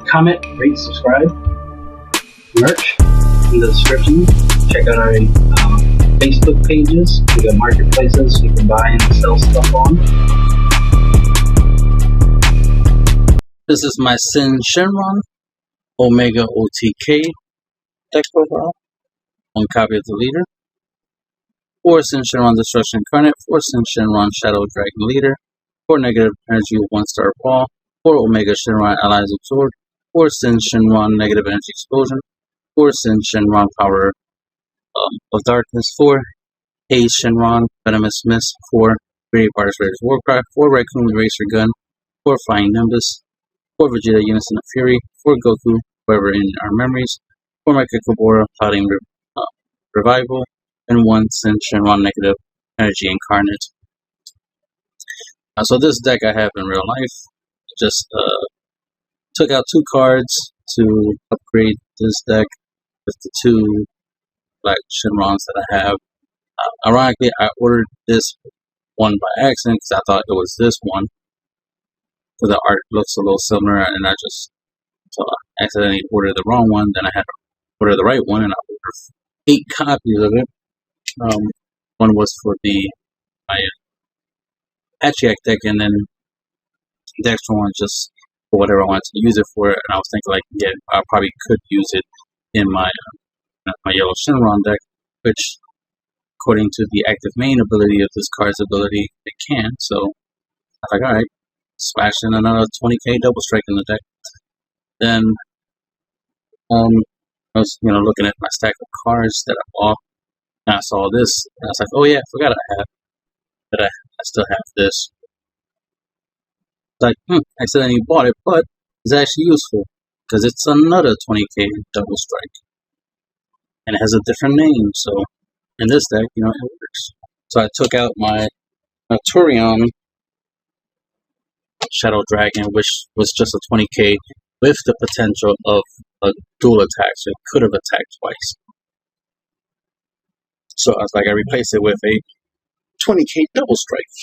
comment, rate, subscribe. Merch in the description. Check out our Facebook pages. We got marketplaces you can buy and sell stuff on. This is my Sin Shenron Omega OTK deck profile. One copy of the leader. 4 Sin Shenron Destruction Incarnate, 4 Sin Shenron Shadow Dragon Leader, 4 negative energy 1-star fall, 4 Omega Shenron Allies Absorbed, 4 Sin Shenron Negative Energy Explosion, 4 Sin Shenron Power of Darkness, 4 Haze Shenron Venomous Mist, 4 Great Virus Raiders Warcry, 4 Raccoon Eraser Gun, 4 Flying Nimbus, 4 Vegeta Unison of Fury, 4 Goku Forever in Our Memories, 4 Mecha Kobora Plotting Revival, and 1 Sin Shenron Negative Energy Incarnate. So this deck I have in real life. Just took out 2 cards to upgrade this deck with the 2 black Shenrons that I have. Ironically, I ordered this one by accident because I thought it was this one. So the art looks a little similar, and I accidentally ordered the wrong one. Then I had to order the right one, and I ordered 8 copies of it. One was for my Patriarch deck, and then the extra one just for whatever I wanted to use it for. And I was thinking, like, yeah, I probably could use it in my yellow Shenron deck, which, according to the active main ability of this card's ability, it can. So I was like, all right, smash in another 20k double strike in the deck. Then I was looking at my stack of cards that I bought, and I saw this, and I was like, oh yeah, I forgot I still have this. Like, I accidentally bought it, but it's actually useful because it's another 20k double strike, and it has a different name. So in this deck, it works. So I took out my Turion Shadow Dragon, which was just a 20k with the potential of a dual attack, so it could have attacked twice. So I was like, I replaced it with a 20k double strike.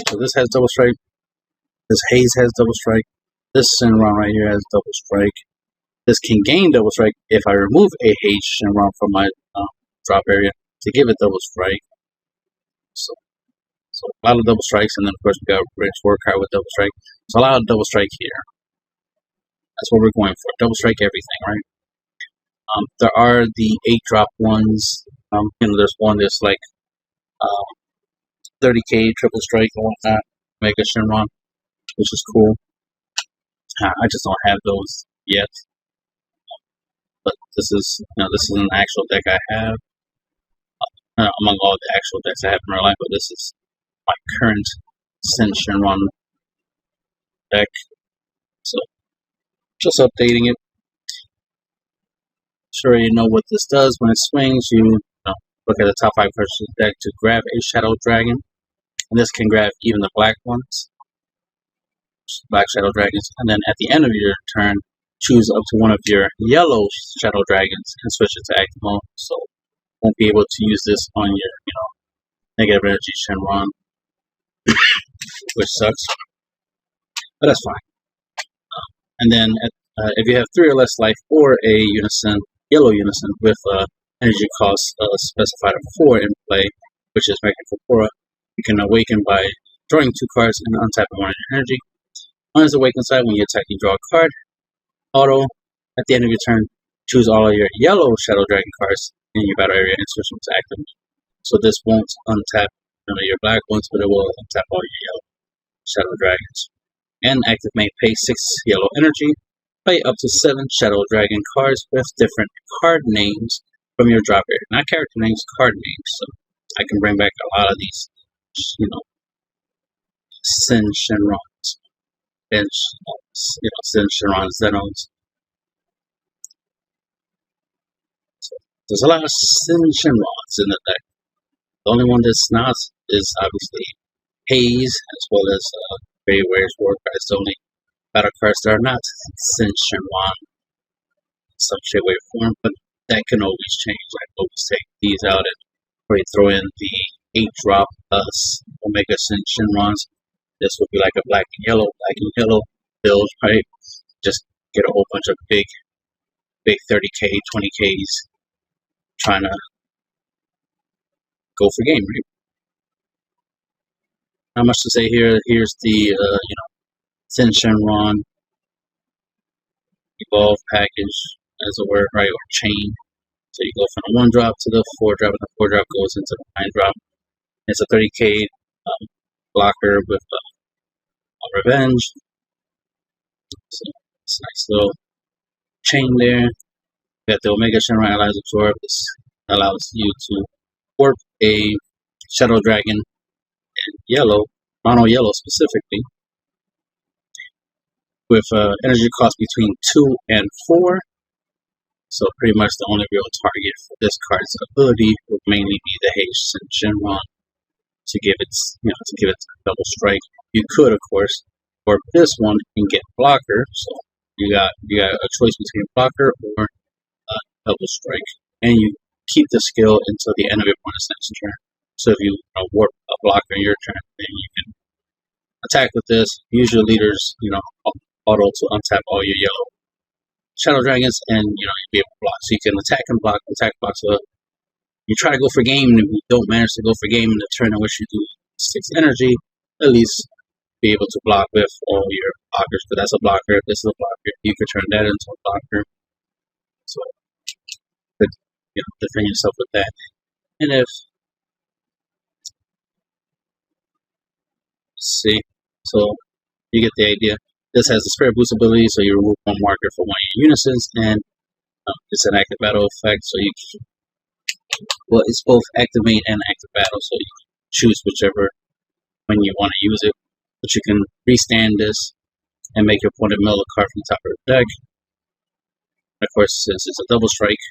So this has double strike. This Haze has double strike. This Shenron right here has double strike. This can gain double strike if I remove a Haze Shenron from my drop area to give it double strike. So a lot of double strikes, and then of course we got Rich Warcry with double strike. So a lot of double strike here. That's what we're going for. Double strike everything, right? There are the 8-drop ones. There's one that's like 30k triple strike and whatnot. Mega Shenron, which is cool. I just don't have those yet. But this is an actual deck I have. Among all the actual decks I have in real life, but this is my current Sin Shenron deck. So just updating it. Sure, you know what this does when it swings. You look at the top 5 cards of the deck to grab a Shadow Dragon, and this can grab even the black ones, black Shadow Dragons. And then at the end of your turn, choose up to one of your yellow Shadow Dragons and switch it to active mode. So you won't be able to use this on your negative energy Shenron, which sucks, but that's fine. And then if you have 3 or less life or a yellow unison with energy cost specified of 4 in play, which is Mecha Kobora, you can awaken by drawing 2 cards and untapping 1 of your energy. On his awakened side, when you attack, you draw a card. Auto, at the end of your turn, choose all of your yellow Shadow Dragon cards in your battle area and switch them to active. So this won't untap your black ones, but it will untap all your yellow Shadow Dragons. And active may pay 6 yellow energy. Play up to 7 Shadow Dragon cards with different card names from your drop area. Not character names, card names. So I can bring back a lot of these, Sin Shenrons and Sin Shenron Zenos. So there's a lot of Sin Shenrons in the deck. The only one that's not is obviously Haze, as well as Great Virus Warcry. It's the only battle cards that are not Sin Shenron in some shape, way, or form, but that can always change. I can always take these out and probably throw in the 8-drop Omega Sin Shenrons. This would be like a black and yellow build, right? Just get a whole bunch of big 30k, 20ks, trying to go for game, right? Not much to say here. Here's the Thin Shenron evolve package, as it were, right, or chain. So you go from the 1 drop to the 4 drop, and the 4 drop goes into the 9 drop. It's a 30k blocker with Revenge. So it's a nice little chain there. You got the Omega Shenron Allies Absorb. This allows you to warp a Shadow Dragon in yellow, mono yellow specifically, with energy cost between 2 and 4. So pretty much the only real target for this card's ability would mainly be the Heishin Shenron to give it, double strike. You could, of course, warp this one and get blocker. So you got a choice between blocker or double strike, and you keep the skill until the end of your opponent's next turn. So if you warp a blocker in your turn, then you can attack with this. Use your leaders, auto to untap all your yellow Shadow Dragons, and you'll be able to block. So you can attack and block, attack, block. So you try to go for game, and if you don't manage to go for game in the turn in which you do 6 energy, at least be able to block with all your blockers. But that's a blocker. If this is a blocker, you can turn that into a blocker. So defend yourself with that. And if so you get the idea. This has the Spirit Boost ability, so you remove 1 marker for 1 of your unisons, and it's an active battle effect, so you can, it's both activate and active battle, so you can choose whichever when you want to use it. But you can restand this and make your opponent mill a card from the top of the deck. And of course, since it's a double strike,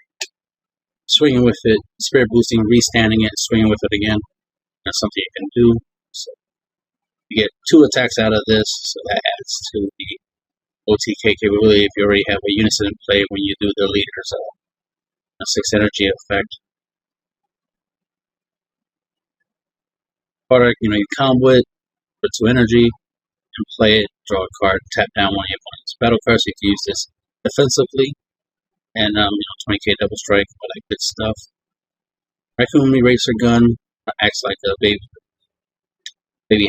swinging with it, Spirit Boosting, restanding it, swinging with it again, that's something you can do. So you get 2 attacks out of this, so that adds to the OTK capability if you already have a unison in play when you do the leaders, a 6 energy effect. Product, you combo it for 2 energy and play it, draw a card, tap down 1 of your opponent's battle cards. So you can use this defensively, and 20k double strike, all that good stuff. Raccoon Eraser Gun acts like a baby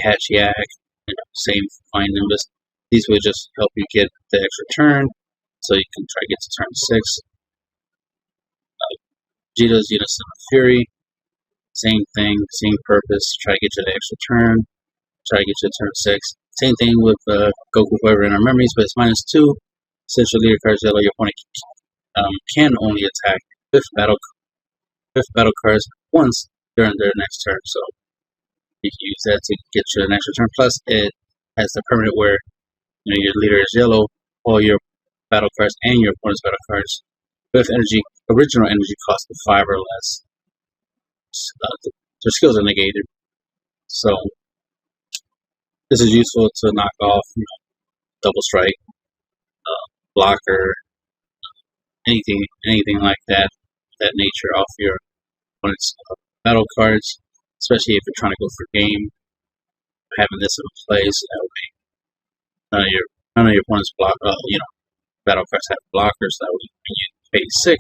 Hatchiyak, same fine Nimbus. These will just help you get the extra turn, so you can try to get to turn 6. Vegeta's Unison of Fury, same thing, same purpose. Try to get you the extra turn, try to get you to turn 6. Same thing with Goku Forever in our memories, but it's -2. Since your leader card is yellow, your opponent can only attack with battle cards once during their next turn. So you can use that to get you an extra turn. Plus, it has the permanent where your leader is yellow, all your battle cards and your opponent's battle cards with original energy cost of 5 or less. Their skills are negated. So this is useful to knock off double strike, blocker, anything like that nature off your opponent's battle cards, especially if you're trying to go for game. Having this in place, that way none of your opponent's battle cards have blockers. That way when you pay 6,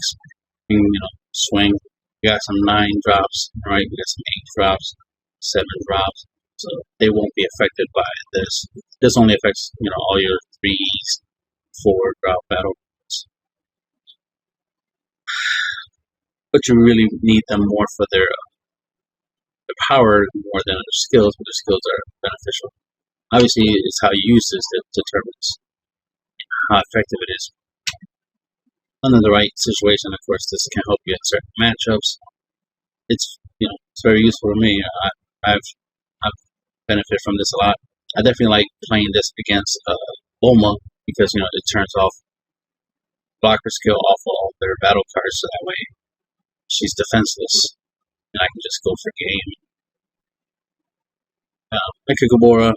you can swing. You got some 9 drops, right? You got some 8 drops, 7 drops, so they won't be affected by this. This only affects all your 3s, 4 drop battle cards. But you really need them more for their power more than their skills, but their skills are beneficial. Obviously, it's how you use this that determines how effective it is. Under the right situation, of course, this can help you in certain matchups. It's very useful to me. I've benefited from this a lot. I definitely like playing this against Bulma because it turns off blocker skill off of all their battle cards, so that way she's defenseless and I can just go for game. Mechagabora,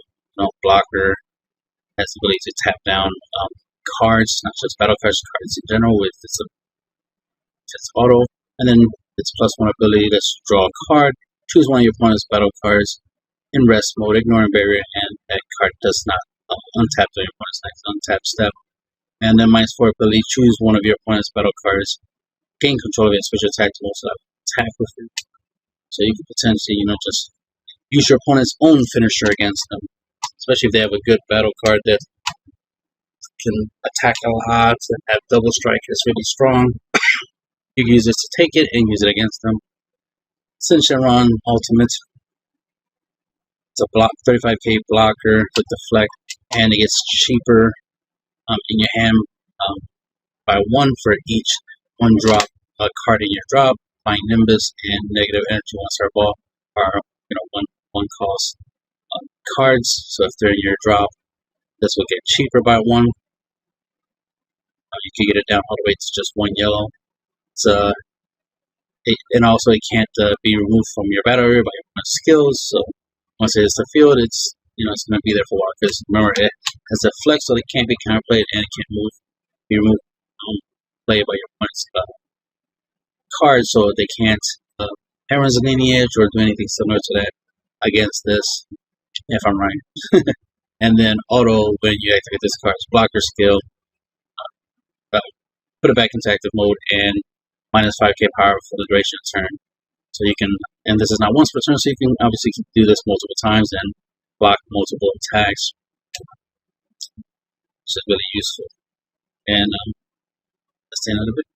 blocker, has the ability to tap down cards, not just battle cards, cards in general with its auto, and then its +1 ability to draw a card, choose one of your opponent's battle cards in rest mode, ignoring barrier, and that card does not untap during your opponent's next untap step. And then -4 ability, choose one of your opponent's battle cards, gain control of it, switch your attack to most attack with it. So you could potentially, just use your opponent's own finisher against them, especially if they have a good battle card that can attack a lot and have double strike. It's really strong. You can use this to take it and use it against them. Syn Shenron Ultimate. It's a block 35k blocker with deflect, and it gets cheaper in your hand by 1 for each 1 drop card in your drop. Find Nimbus and Negative Energy 1-star ball are one cost cards. So if they're in your drop, this will get cheaper by 1. You can get it down all the way to just 1 yellow. And also it can't be removed from your battle area by your skills. So once it hits the field, it's it's going to be there for a while. Because remember, it has a flex, so it can't be counterplayed and it can't be removed, played by your opponent's cards. So they can't Heron's Lineage or do anything similar to that against this, if I'm right. And then auto, when you activate this card's blocker skill, put it back into active mode and -5k power for the duration of turn. So you can, and this is not once per turn, so you can obviously do this multiple times and block multiple attacks, which is really useful. And that's the end of the video.